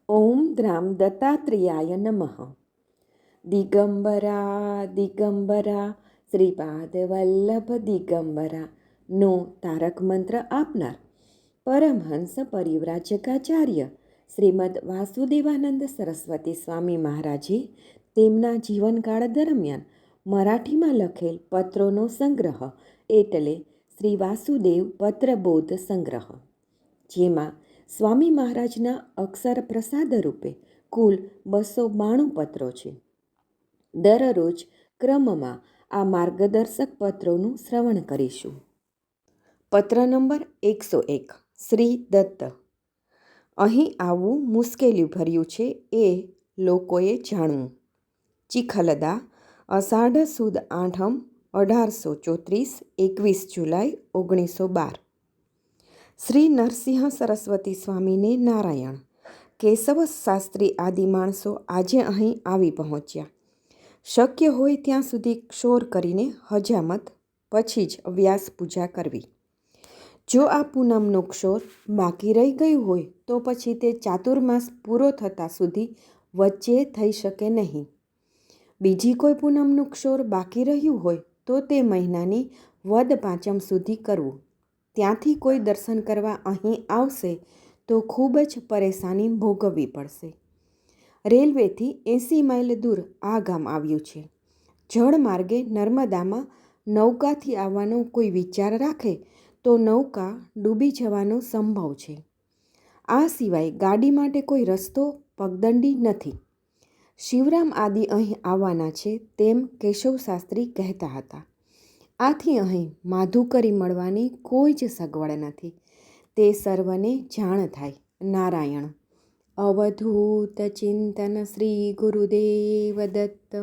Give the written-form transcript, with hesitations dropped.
ઓમ દ્રામ દત્તાત્રેયાય નમઃ. દિગંબરા દિગંબરા શ્રીપાદ વલ્લભ દિગંબરા નો તારક મંત્ર આપનાર પરમહંસ પરિવ્રાજકાચાર્ય શ્રીમદ વાસુદેવાનંદ સરસ્વતી સ્વામી મહારાજે તેમના જીવનકાળ દરમિયાન મરાઠીમાં લખેલ પત્રોનો સંગ્રહ એટલે શ્રી વાસુદેવ પત્રબોધ સંગ્રહ, જેમાં સ્વામી મહારાજના અક્ષર પ્રસાદ રૂપે કુલ 292 પત્રો છે. દરરોજ ક્રમમાં આ માર્ગદર્શક પત્રોનું શ્રવણ કરીશું. પત્ર નંબર 101. શ્રી દત્ત. અહીં આવવું મુશ્કેલીભર્યું છે એ લોકોએ જાણવું. ચિખલદા, અષાઢ સુદ આઠમ 1834, 21 જુલાઈ 1912. શ્રી નરસિંહ સરસ્વતી સ્વામીને નારાયણ. કેશવ શાસ્ત્રી આદિ માણસો આજે અહીં આવી પહોંચ્યા. શક્ય હોય ત્યાં સુધી ક્ષૌર કરીને હજામત, પછી જ વ્યાસ પૂજા કરવી. જો આ પૂનમનો ક્ષૌર બાકી રહી ગયું હોય તો પછી તે ચાતુર્માસ પૂરો થતાં સુધી વચ્ચે થઈ શકે નહીં. બીજી કોઈ પૂનમનું ક્ષૌર બાકી રહ્યું હોય તો તે મહિનાની વદ પાંચમ સુધી કરવું. ત્યાંથી કોઈ દર્શન કરવા અહીં આવશે તો ખૂબ જ પરેશાની ભોગવવી પડશે. રેલવેથી 80 માઇલ દૂર આ ગામ આવ્યું છે. જળ માર્ગે નર્મદામાં નૌકાથી આવવાનો કોઈ વિચાર રાખે તો નૌકા ડૂબી જવાનો સંભવ છે. આ સિવાય ગાડી માટે કોઈ રસ્તો પગદંડી નથી. શિવરામ આદિ અહીં આવવાના છે તેમ કેશવ શાસ્ત્રી કહેતા હતા. આથી અહીં માધુકરી મળવાની કોઈ જ સગવડ નથી. તે સર્વને જાણ થાય. નારાયણ. અવધૂત ચિંતન શ્રી ગુરુદેવ દત્ત.